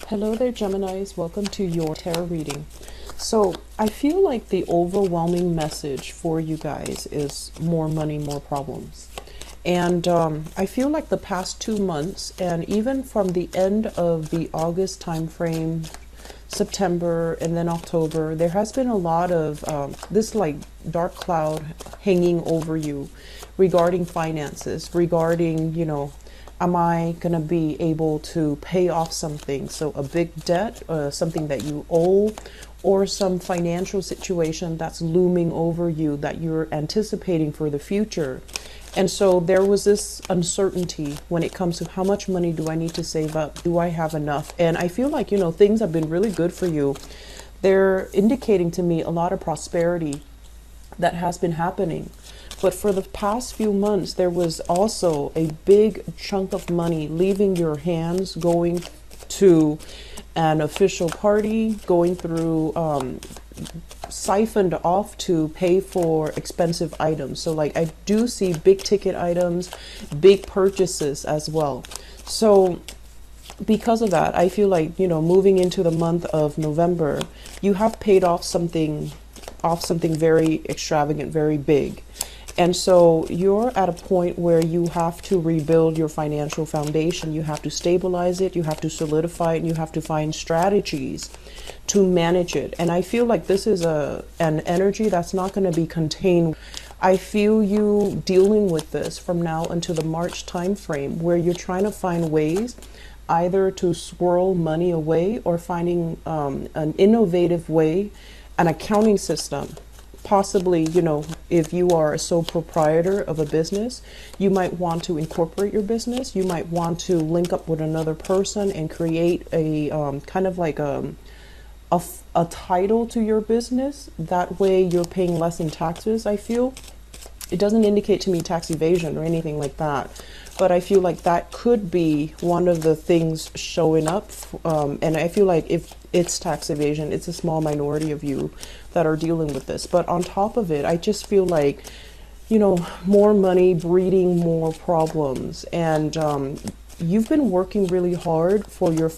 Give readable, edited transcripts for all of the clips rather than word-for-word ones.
Hello there, Geminis. Welcome to your tarot reading. So I feel like the overwhelming message for you guys is more money, more problems. And I feel like the past 2 months, and even from the end of the August time frame, September, and then October, there has been a lot of this like dark cloud hanging over you regarding finances, regarding, am I going to be able to pay off something? So a big debt, something that you owe, or some financial situation that's looming over you that you're anticipating for the future. And so there was this uncertainty when it comes to how much money do I need to save up? Do I have enough? And I feel like, things have been really good for you. They're indicating to me a lot of prosperity that has been happening. But for the past few months, there was also a big chunk of money leaving your hands, going to an official party, going through, siphoned off to pay for expensive items. So like I do see big ticket items, big purchases as well. So because of that, I feel like, moving into the month of November, you have paid off something very extravagant, very big. And so you're at a point where you have to rebuild your financial foundation. You have to stabilize it, you have to solidify it, and you have to find strategies to manage it. And I feel like this is an energy that's not going to be contained. I feel you dealing with this from now until the March time frame, where you're trying to find ways either to swirl money away or finding an innovative way, an accounting system. Possibly, if you are a sole proprietor of a business, you might want to incorporate your business. You might want to link up with another person and create a kind of like a title to your business. That way you're paying less in taxes, I feel. It doesn't indicate to me tax evasion or anything like that. But I feel like that could be one of the things showing up. And I feel like if it's tax evasion, it's a small minority of you that are dealing with this. But on top of it, I just feel like, more money breeding more problems. And you've been working really hard for your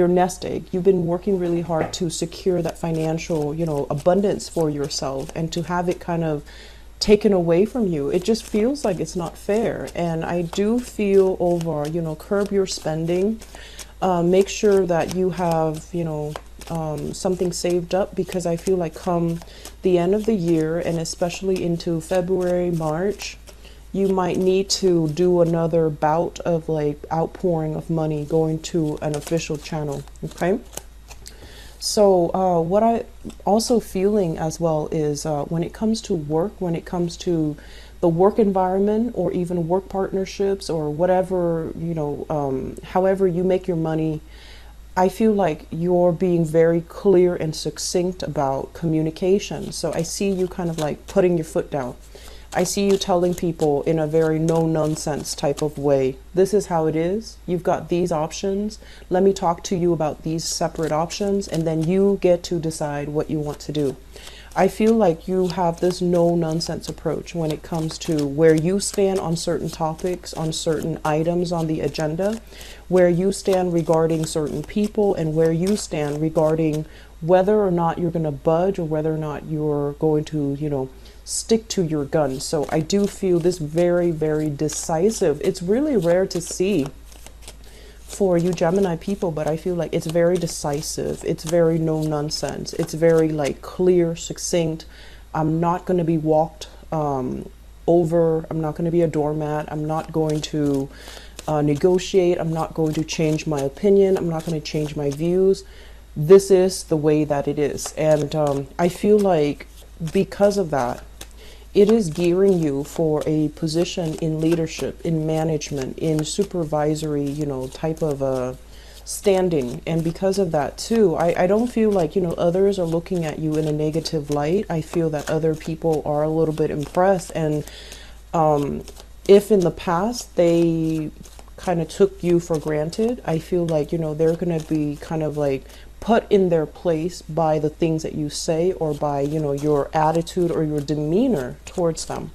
nest egg. You've been working really hard to secure that financial, abundance for yourself, and to have it kind of taken away from you. It just feels like it's not fair. And I do feel curb your spending. Make sure that you have, something saved up, because I feel like come the end of the year, and especially into February, March, you might need to do another bout of like outpouring of money going to an official channel. Okay. So what I also feeling as well is when it comes to work, when it comes to the work environment, or even work partnerships, or whatever, however you make your money, I feel like you're being very clear and succinct about communication. So I see you kind of like putting your foot down. I see you telling people in a very no-nonsense type of way, this is how it is. You've got these options. Let me talk to you about these separate options, and then you get to decide what you want to do. I feel like you have this no-nonsense approach when it comes to where you stand on certain topics, on certain items on the agenda, where you stand regarding certain people, and where you stand regarding whether or not you're going to budge, or whether or not you're going to, stick to your guns. So I do feel this very, very decisive. It's really rare to see for you Gemini people, but I feel like it's very decisive. It's very no nonsense. It's very like clear, succinct. I'm not going to be walked over. I'm not going to be a doormat. I'm not going to negotiate. I'm not going to change my opinion. I'm not going to change my views. This is the way that it is. And I feel like because of that, it is gearing you for a position in leadership, in management, in supervisory, type of standing. And because of that too, I don't feel like, others are looking at you in a negative light. I feel that other people are a little bit impressed. And if in the past they kind of took you for granted, I feel like, they're going to be kind of like put in their place by the things that you say, or by, your attitude or your demeanor towards them,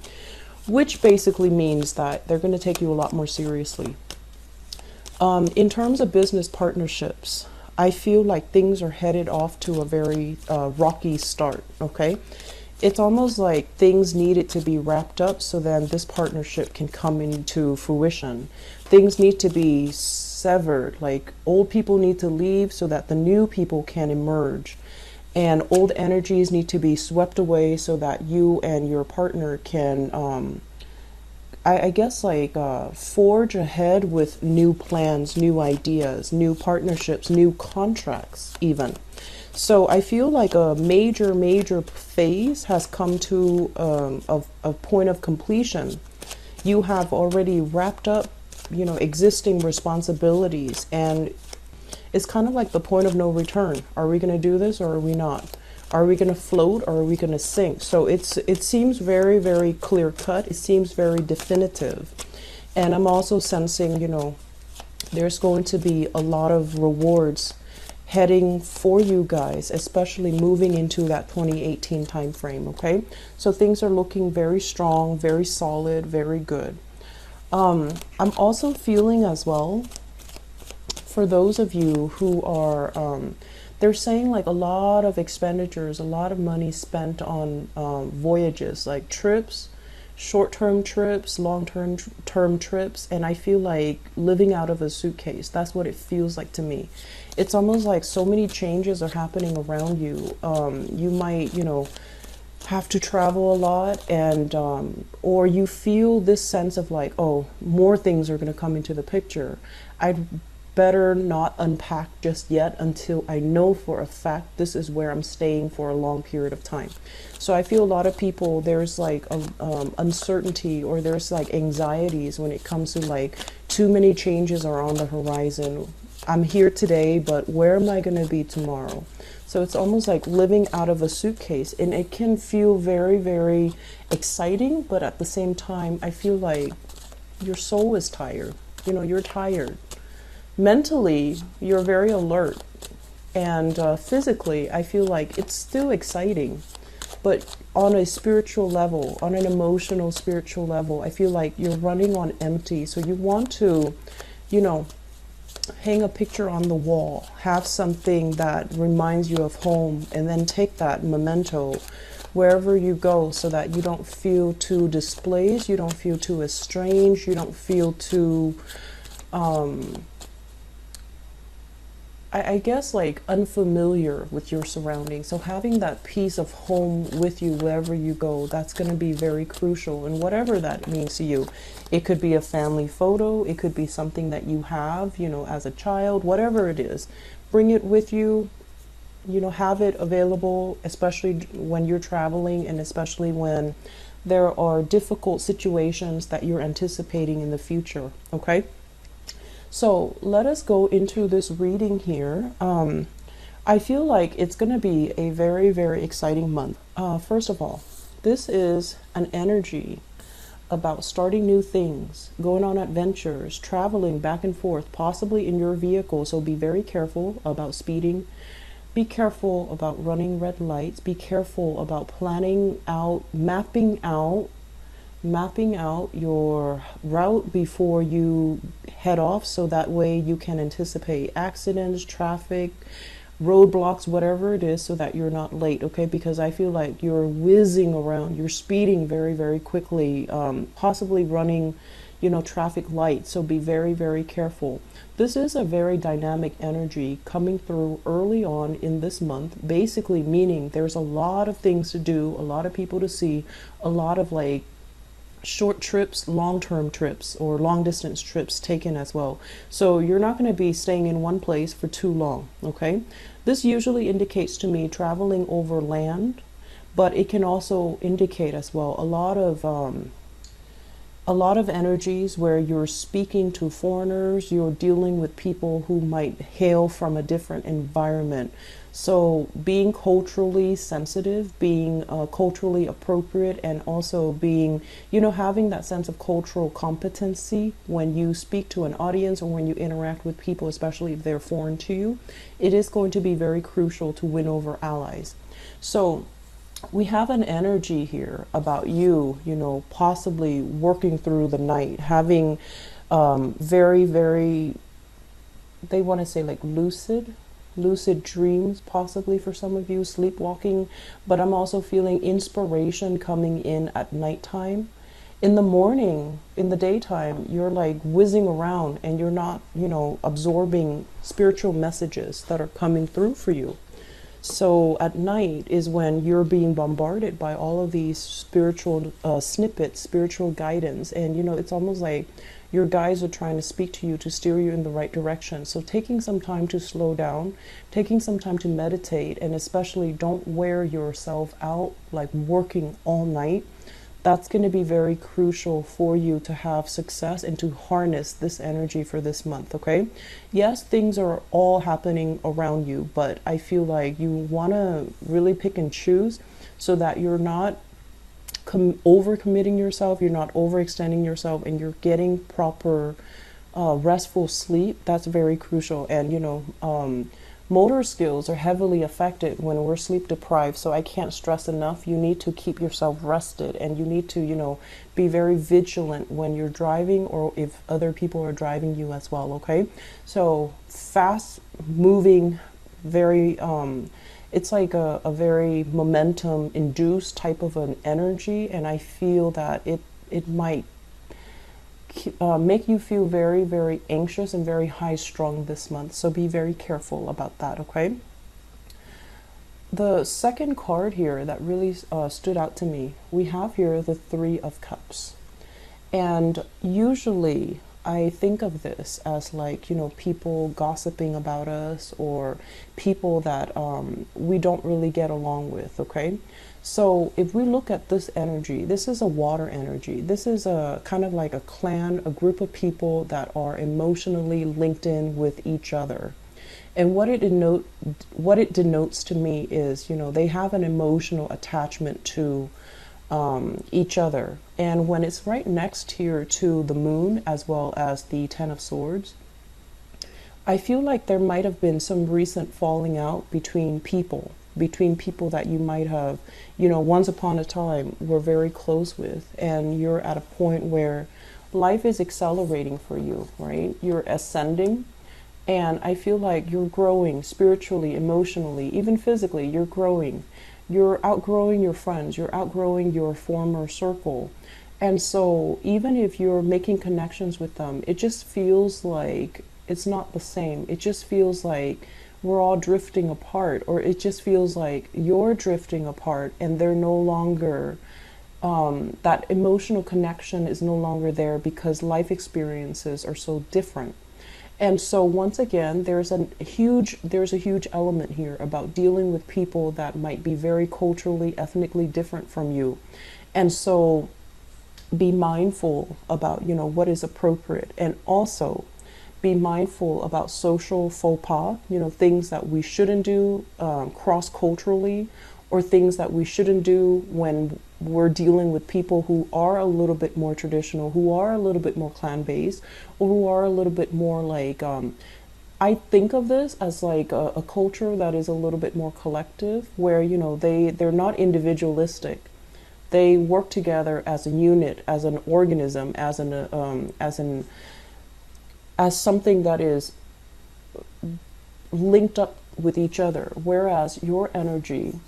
which basically means that they're going to take you a lot more seriously. In terms of business partnerships, I feel like things are headed off to a very rocky start, okay? It's almost like things needed to be wrapped up so then this partnership can come into fruition. Things need to be severed, like old people need to leave so that the new people can emerge. And old energies need to be swept away so that you and your partner can I guess like forge ahead with new plans, new ideas, new partnerships, new contracts even. So I feel like a major phase has come to a point of completion. You have already wrapped up, you know, existing responsibilities, and it's kind of like the point of no return. Are we going to do this or are we not? Are we going to float or are we going to sink? So it seems very clear cut. It seems very definitive. And I'm also sensing, you know, there's going to be a lot of rewards heading for you guys, especially moving into that 2018 time frame, okay? So things are looking very strong, very solid, very good. I'm also feeling as well, for those of you who are they're saying like a lot of expenditures, a lot of money spent on voyages, like trips, short-term trips, long-term trips, and I feel like living out of a suitcase. That's what it feels like to me. It's almost like so many changes are happening around you. You might, you know, have to travel a lot, and or you feel this sense of like, oh, more things are going to come into the picture. I'd better not unpack just yet until I know for a fact this is where I'm staying for a long period of time. So I feel a lot of people, there's like uncertainty, or there's like anxieties when it comes to like too many changes are on the horizon. I'm here today, but where am I going to be tomorrow? So it's almost like living out of a suitcase, and it can feel very exciting, but at the same time I feel like your soul is tired. You know, you're tired. Mentally, you're very alert, and physically, I feel like it's still exciting, but on a spiritual level, on an emotional, spiritual level, I feel like you're running on empty. So you want to, you know, hang a picture on the wall, have something that reminds you of home, and then take that memento wherever you go so that you don't feel too displaced, you don't feel too estranged, you don't feel too I guess like unfamiliar with your surroundings. So having that piece of home with you wherever you go, that's going to be very crucial, and whatever that means to you. It could be a family photo, it could be something that you have, you know, as a child, whatever it is. Bring it with you, you know, have it available, especially when you're traveling, and especially when there are difficult situations that you're anticipating in the future, okay? So let us go into this reading here. I feel like it's going to be a very exciting month. First of all, this is an energy about starting new things, going on adventures, traveling back and forth, possibly in your vehicle. So be very careful about speeding. Be careful about running red lights. Be careful about planning out, mapping out your route before you head off, so that way you can anticipate accidents, traffic, roadblocks, whatever it is, so that you're not late, okay? Because I feel like you're whizzing around, you're speeding very quickly, possibly running, you know, traffic lights. So be very careful. This is a very dynamic energy coming through early on in this month, basically meaning there's a lot of things to do, a lot of people to see, a lot of like short trips, long-term trips, or long-distance trips taken as well. So you're not going to be staying in one place for too long, okay? This usually indicates to me traveling over land, but it can also indicate as well a lot of energies where you're speaking to foreigners, you're dealing with people who might hail from a different environment. So being culturally sensitive, being culturally appropriate, and also being, you know, having that sense of cultural competency when you speak to an audience or when you interact with people, especially if they're foreign to you, it is going to be very crucial to win over allies. So we have an energy here about you, you know, possibly working through the night, having very they want to say like lucid dreams, possibly for some of you, sleepwalking. But I'm also feeling inspiration coming in at nighttime. In the morning, in the daytime, you're like whizzing around and you're not, you know, absorbing spiritual messages that are coming through for you. So at night is when you're being bombarded by all of these spiritual snippets, spiritual guidance. And, you know, it's almost like your guides are trying to speak to you to steer you in the right direction. So taking some time to slow down, taking some time to meditate, and especially don't wear yourself out like working all night. That's going to be very crucial for you to have success and to harness this energy for this month, okay? Yes, things are all happening around you, but I feel like you want to really pick and choose so that you're not overcommitting yourself, you're not overextending yourself, and you're getting proper restful sleep. That's very crucial. And, you know, motor skills are heavily affected when we're sleep deprived. So I can't stress enough, you need to keep yourself rested, and you need to, you know, be very vigilant when you're driving or if other people are driving you as well, okay? So fast moving, very, it's like a very momentum induced type of an energy. And I feel that it might make you feel very, very anxious and very high strung this month. So be very careful about that, okay? The second card here that really stood out to me, we have here the Three of Cups. And usually I think of this as like, you know, people gossiping about us or people that we don't really get along with, okay? So if we look at this energy, this is a water energy. This is a kind of like a clan, a group of people that are emotionally linked in with each other. And what it denotes to me is, you know, they have an emotional attachment to each other. And when it's right next here to the moon as well as the Ten of Swords, I feel like there might have been some recent falling out between people that you might have, you know, once upon a time were very close with, and you're at a point where life is accelerating for you, right? You're ascending, and I feel like you're growing spiritually, emotionally, even physically. You're growing. You're outgrowing your friends. You're outgrowing your former circle. And so even if you're making connections with them, it just feels like it's not the same. It just feels like we're all drifting apart, or it just feels like you're drifting apart and they're no longer, that emotional connection is no longer there because life experiences are so different. And so once again, there's a huge element here about dealing with people that might be very culturally, ethnically different from you. And so be mindful about, you know, what is appropriate, and also be mindful about social faux pas, you know, things that we shouldn't do cross-culturally, or things that we shouldn't do when we're dealing with people who are a little bit more traditional, who are a little bit more clan-based, or who are a little bit more like, I think of this as like a culture that is a little bit more collective, where, you know, they're not individualistic. They work together as a unit, as an organism, as something that is linked up with each other, whereas your energy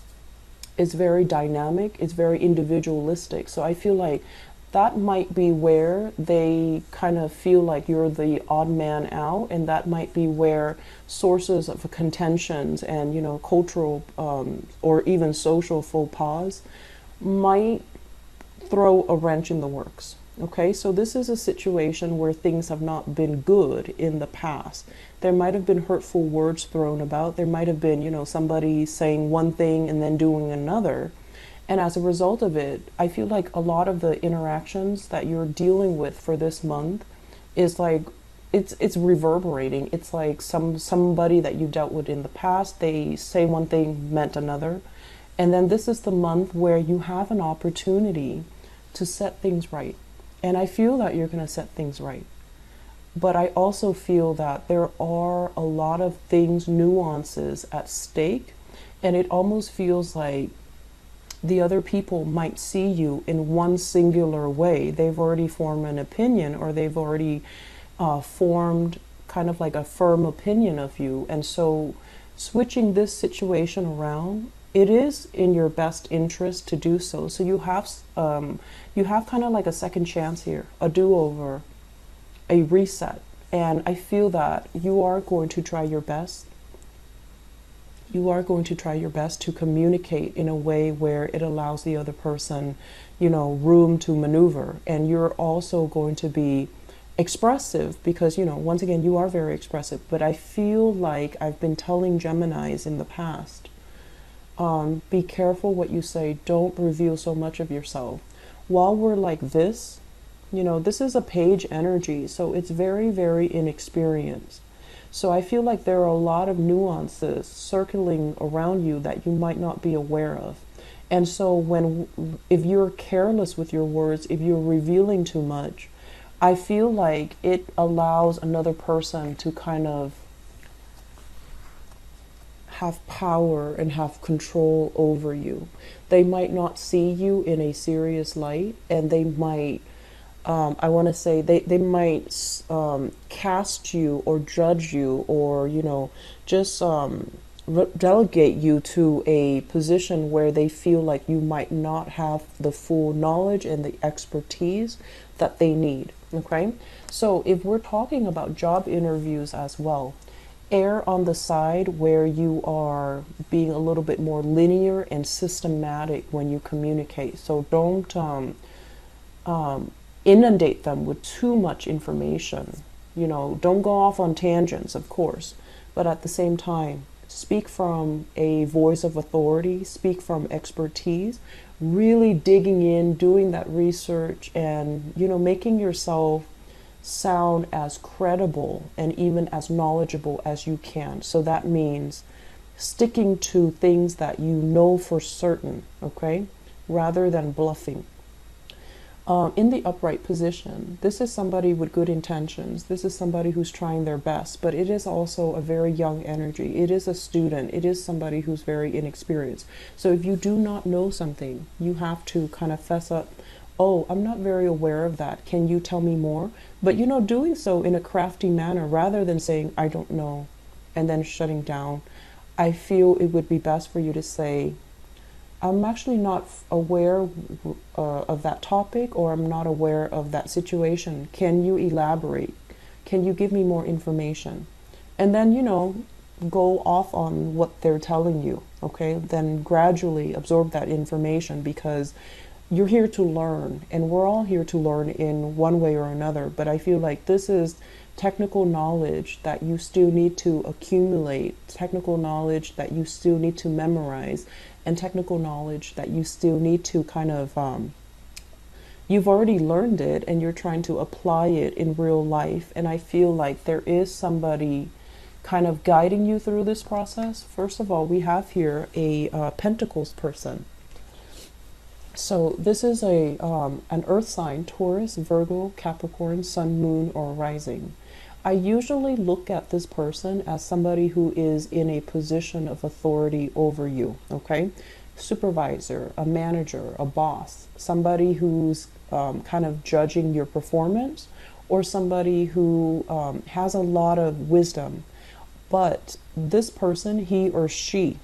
is very dynamic, it's very individualistic. So I feel like that might be where they kind of feel like you're the odd man out, and that might be where sources of contentions and, you know, cultural or even social faux pas might throw a wrench in the works. Okay, so this is a situation where things have not been good in the past. There might have been hurtful words thrown about. There might have been, you know, somebody saying one thing and then doing another. And as a result of it, I feel like a lot of the interactions that you're dealing with for this month is like, it's reverberating. It's like somebody that you dealt with in the past, they say one thing meant another. And then this is the month where you have an opportunity to set things right. And I feel that you're going to set things right. But I also feel that there are a lot of things, nuances at stake. And it almost feels like the other people might see you in one singular way. They've already formed an opinion, or they've already formed kind of like a firm opinion of you. And so switching this situation around, it is in your best interest to do so. So you have kind of like a second chance here, a do-over, a reset. And I feel that you are going to try your best. You are going to try your best to communicate in a way where it allows the other person, you know, room to maneuver. And you're also going to be expressive because, you know, once again, you are very expressive. But I feel like I've been telling Geminis in the past, be careful what you say. Don't reveal so much of yourself. While we're like this, you know, this is a page energy, so it's very, very inexperienced. So I feel like there are a lot of nuances circling around you that you might not be aware of. And so if you're careless with your words, if you're revealing too much, I feel like it allows another person to kind of have power and have control over you. They might not see you in a serious light, and they might I want to say they might cast you or judge you, or, you know, just delegate you to a position where they feel like you might not have the full knowledge and the expertise that they need. Okay, so if we're talking about job interviews as well, err on the side where you are being a little bit more linear and systematic when you communicate. So don't inundate them with too much information. You know, don't go off on tangents, of course, but at the same time, speak from a voice of authority, speak from expertise, really digging in, doing that research, and, you know, making yourself sound as credible and even as knowledgeable as you can. So that means sticking to things that you know for certain, okay, rather than bluffing. In the upright position, this is somebody with good intentions. This is somebody who's trying their best, but it is also a very young energy. It is a student. It is somebody who's very inexperienced. So if you do not know something, you have to kind of fess up. Oh, I'm not very aware of that. Can you tell me more? But, you know, doing so in a crafty manner rather than saying, I don't know, and then shutting down. I feel it would be best for you to say, I'm actually not aware of that topic, or I'm not aware of that situation. Can you elaborate? Can you give me more information? And then, you know, go off on what they're telling you, okay? Then gradually absorb that information, because you're here to learn, and we're all here to learn in one way or another. But I feel like this is technical knowledge that you still need to accumulate, technical knowledge that you still need to memorize, and technical knowledge that you still need to kind of, you've already learned it and you're trying to apply it in real life. And I feel like there is somebody kind of guiding you through this process. First of all, we have here a Pentacles person. So this is an earth sign, Taurus, Virgo, Capricorn, Sun, Moon, or Rising. I usually look at this person as somebody who is in a position of authority over you, okay? Supervisor, a manager, a boss, somebody who's kind of judging your performance, or somebody who has a lot of wisdom. But this person, he or she,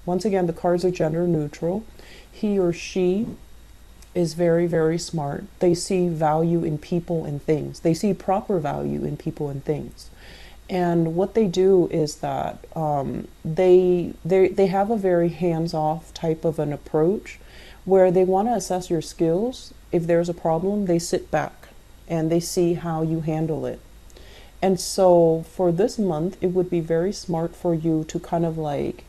once again, the cards are gender neutral, he or she is very, very smart. They see value in people and things. They see proper value in people and things. And what they do is that they have a very hands-off type of an approach, where they want to assess your skills. If there's a problem, they sit back and they see how you handle it. And so for this month, it would be very smart for you to kind of like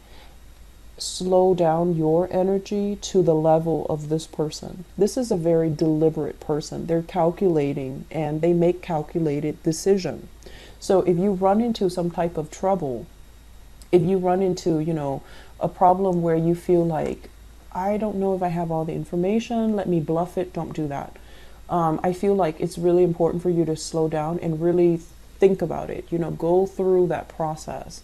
slow down your energy to the level of this person. This is a very deliberate person. They're calculating and they make calculated decisions. So if you run into some type of trouble, if you run into, you know, a problem where you feel like, I don't know if I have all the information, let me bluff it, don't do that. I feel like it's really important for you to slow down and really think about it, you know, go through that process.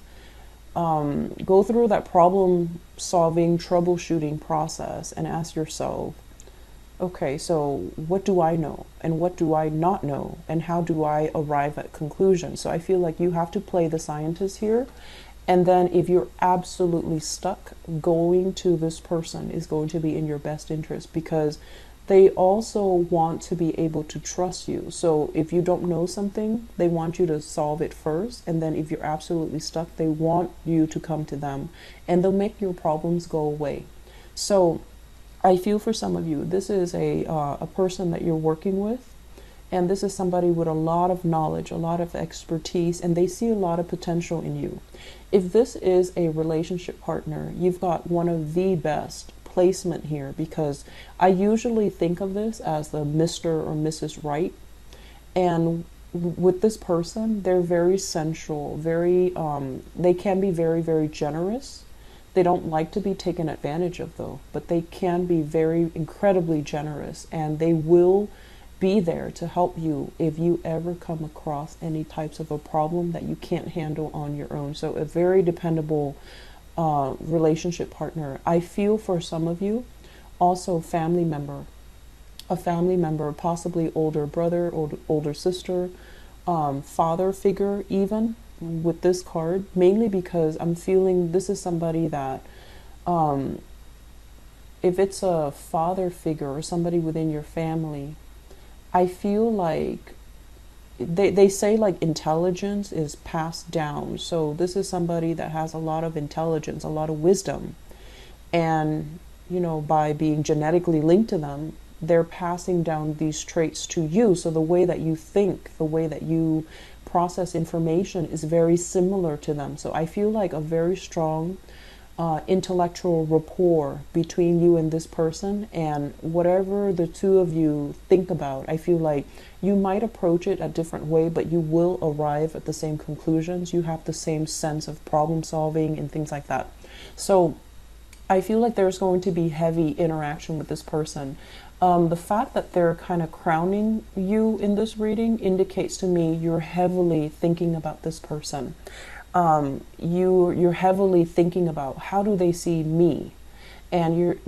Go through that problem solving, troubleshooting process and ask yourself, Okay, so what do I know and what do I not know and how do I arrive at conclusions? So I feel like you have to play the scientist here. And then if you're absolutely stuck, going to this person is going to be in your best interest because they also want to be able to trust you. So if you don't know something, they want you to solve it first. And then if you're absolutely stuck, they want you to come to them and they'll make your problems go away. So I feel for some of you, this is a person that you're working with. And this is somebody with a lot of knowledge, a lot of expertise, and they see a lot of potential in you. If this is a relationship partner, you've got one of the best placement here because I usually think of this as the Mr. or Mrs. Right. And with this person, they're very sensual, they can be very, very generous. They don't like to be taken advantage of though, but they can be very incredibly generous and they will be there to help you if you ever come across any types of a problem that you can't handle on your own. So a very dependable relationship partner. I feel for some of you also a family member, possibly older brother, older sister, father figure even with this card, mainly because I'm feeling this is somebody that if it's a father figure or somebody within your family, I feel like they say like intelligence is passed down. So this is somebody that has a lot of intelligence, a lot of wisdom. And, you know, by being genetically linked to them, they're passing down these traits to you. So the way that you think, the way that you process information is very similar to them. So I feel like a very strong intellectual rapport between you and this person, and whatever the two of you think about, I feel like you might approach it a different way, but you will arrive at the same conclusions. You have the same sense of problem solving and things like that. So I feel like there's going to be heavy interaction with this person. The fact that they're kind of crowning you in this reading indicates to me you're heavily thinking about this person. You're heavily thinking about how do they see me, and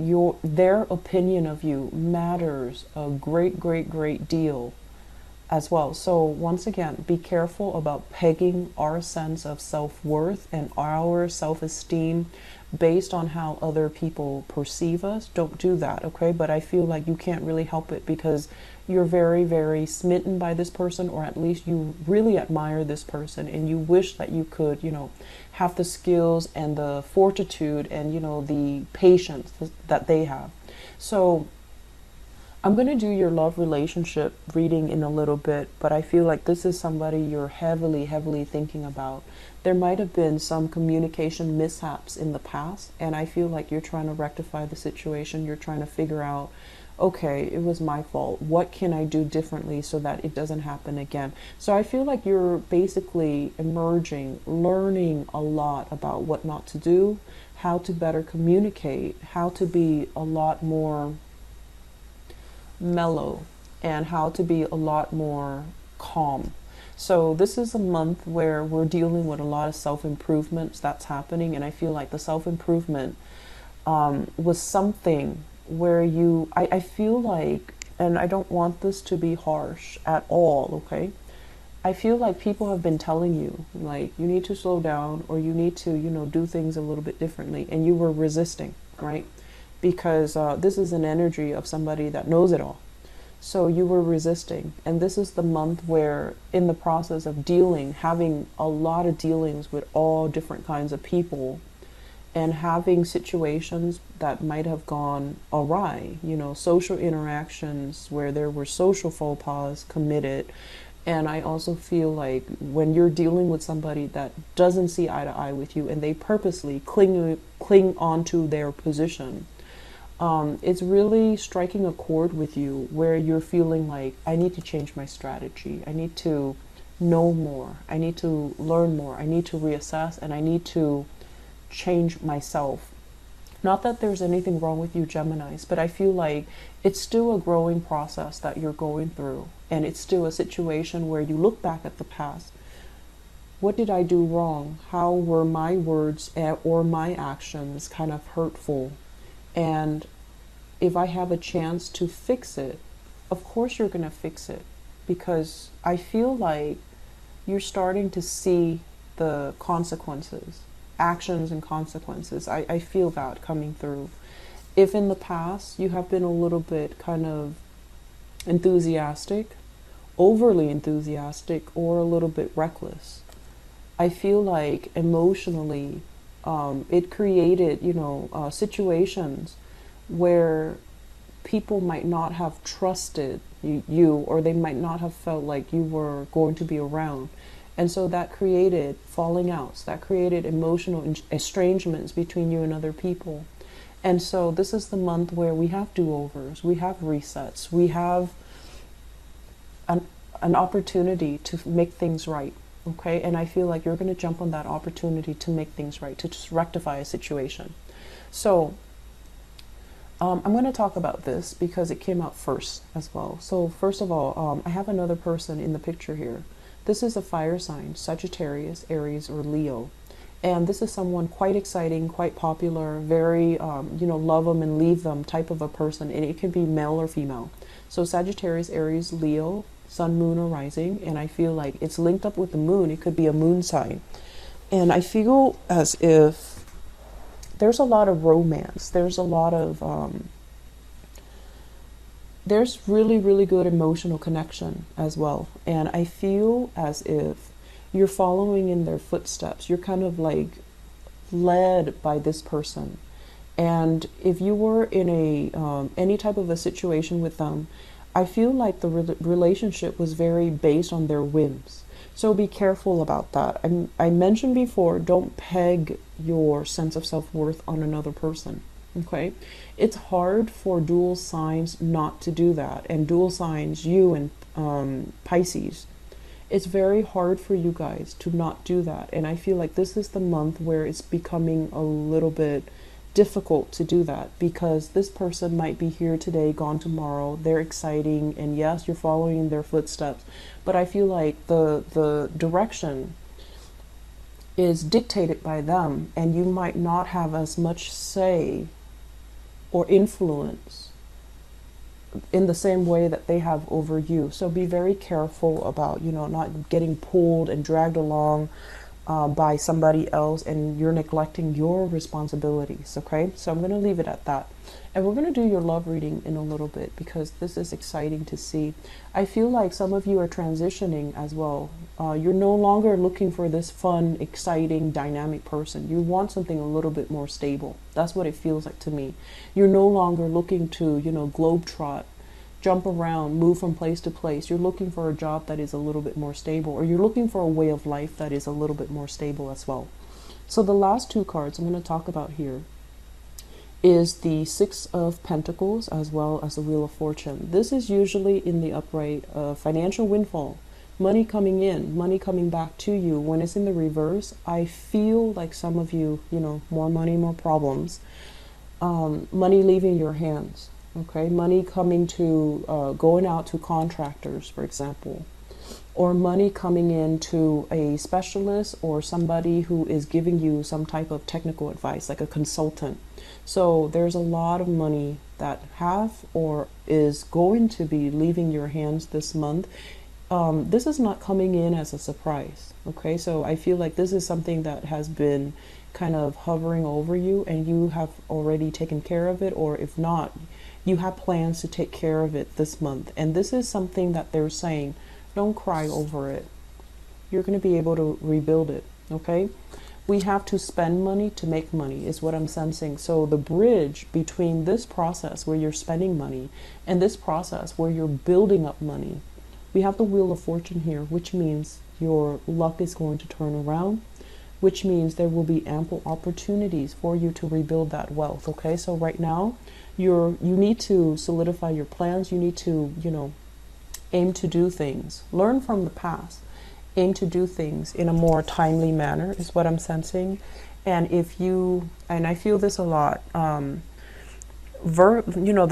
their opinion of you matters a great deal as well. So once again, be careful about pegging our sense of self-worth and our self-esteem based on how other people perceive us. Don't do that, okay? But I feel like you can't really help it because you're very smitten by this person, or at least you really admire this person and you wish that you could, you know, have the skills and the fortitude and, you know, the patience that they have. So I'm going to do your love relationship reading in a little bit, but I feel like this is somebody you're heavily thinking about. There might have been some communication mishaps in the past, and I feel like you're trying to rectify the situation. You're trying to figure out, okay, it was my fault. What can I do differently so that it doesn't happen again? So I feel like you're basically emerging, learning a lot about what not to do, how to better communicate, how to be a lot more mellow, and how to be a lot more calm. So this is a month where we're dealing with a lot of self-improvements that's happening, and I feel like the self-improvement was something where I feel like, and I don't want this to be harsh at all, okay? I feel like people have been telling you, like, you need to slow down, or you need to, you know, do things a little bit differently, and you were resisting, right? Because this is an energy of somebody that knows it all. So you were resisting, and this is the month where, in the process of having a lot of dealings with all different kinds of people, and having situations that might have gone awry, you know, social interactions where there were social faux pas committed. And I also feel like when you're dealing with somebody that doesn't see eye to eye with you and they purposely cling onto their position, it's really striking a chord with you where you're feeling like, I need to change my strategy. I need to know more. I need to learn more. I need to reassess, and I need to change myself. Not that there's anything wrong with you, Geminis, but I feel like it's still a growing process that you're going through, and it's still a situation where you look back at the past. What did I do wrong? How were my words or my actions kind of hurtful? And if I have a chance to fix it, of course you're going to fix it, because I feel like you're starting to see the consequences, actions and consequences. I feel that coming through. If in the past you have been a little bit kind of enthusiastic, overly enthusiastic, or a little bit reckless, I feel like emotionally it created, situations where people might not have trusted you, or they might not have felt like you were going to be around. And so that created falling outs, that created emotional estrangements between you and other people. And so this is the month where we have do-overs, we have resets, we have an opportunity to make things right. Okay, and I feel like you're going to jump on that opportunity to make things right, to just rectify a situation. So I'm going to talk about this because it came out first as well. So first of all, I have another person in the picture here. This is a fire sign, Sagittarius, Aries, or Leo. And this is someone quite exciting, quite popular, very, love them and leave them type of a person. And it can be male or female. So Sagittarius, Aries, Leo, Sun, Moon, or Rising. And I feel like it's linked up with the moon. It could be a moon sign. And I feel as if there's a lot of romance. There's a lot of, there's really, really good emotional connection as well. And I feel as if you're following in their footsteps. You're kind of like led by this person. And if you were in a any type of a situation with them, I feel like the relationship was very based on their whims. So be careful about that. I mentioned before, don't peg your sense of self-worth on another person. Okay? It's hard for dual signs not to do that. And dual signs, you and Pisces, it's very hard for you guys to not do that. And I feel like this is the month where it's becoming a little bit difficult to do that, because this person might be here today, gone tomorrow. They're exciting, and yes, you're following in their footsteps, but I feel like the direction is dictated by them, and you might not have as much say or influence in the same way that they have over you. So be very careful about, not getting pulled and dragged along by somebody else, and you're neglecting your responsibilities. Okay, so I'm going to leave it at that, and we're going to do your love reading in a little bit, because this is exciting to see. I feel like some of you are transitioning as well. You're no longer looking for this fun, exciting, dynamic person. You want something a little bit more stable. That's what it feels like to me. You're no longer looking to, globetrot, jump around, move from place to place. You're looking for a job that is a little bit more stable, or you're looking for a way of life that is a little bit more stable as well. So the last two cards I'm going to talk about here is the Six of Pentacles as well as the Wheel of Fortune. This is usually in the upright financial windfall, money coming in, money coming back to you. When it's in the reverse, I feel like some of you, more money, more problems, money leaving your hands. Okay, money coming to, going out to contractors, for example, or money coming in to a specialist or somebody who is giving you some type of technical advice, like a consultant. So there's a lot of money that have or is going to be leaving your hands this month. This is not coming in as a surprise. Okay, so I feel like this is something that has been kind of hovering over you, and you have already taken care of it, or if not, you have plans to take care of it this month. And this is something that they're saying, don't cry over it. You're going to be able to rebuild it, okay? We have to spend money to make money is what I'm sensing. So the bridge between this process where you're spending money and this process where you're building up money, we have the Wheel of Fortune here, which means your luck is going to turn around, which means there will be ample opportunities for you to rebuild that wealth, okay? So right now, you need to solidify your plans. You need to, aim to do things. Learn from the past. Aim to do things in a more timely manner is what I'm sensing. And and I feel this a lot, the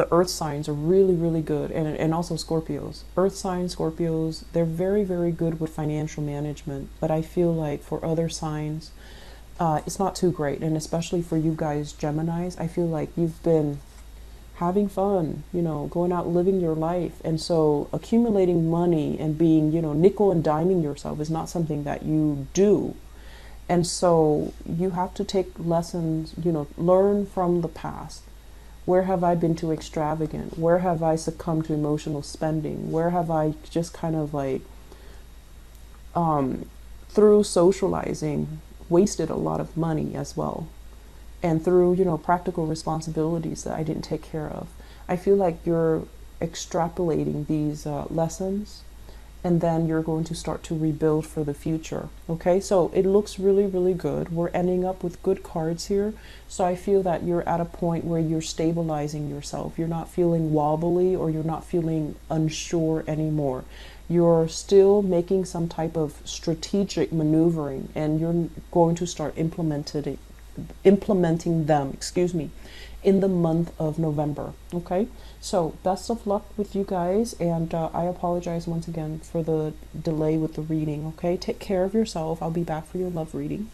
earth signs are really, really good. And also Scorpios. Earth signs, Scorpios, they're very, very good with financial management. But I feel like for other signs, it's not too great. And especially for you guys, Geminis, I feel like you've been having fun, you know, going out living your life. And so accumulating money and being, you know, nickel and diming yourself is not something that you do. And so you have to take lessons, you know, learn from the past. Where have I been too extravagant? Where have I succumbed to emotional spending? Where have I just kind of like, through socializing, wasted a lot of money as well? And through, you know, practical responsibilities that I didn't take care of. I feel like you're extrapolating these lessons, and then you're going to start to rebuild for the future. Okay, so it looks really, really good. We're ending up with good cards here. So I feel that you're at a point where you're stabilizing yourself. You're not feeling wobbly, or you're not feeling unsure anymore. You're still making some type of strategic maneuvering, and you're going to start implementing them, excuse me, in the month of November. Okay, so best of luck with you guys, and I apologize once again for the delay with the reading. Okay, take care of yourself. I'll be back for your love reading.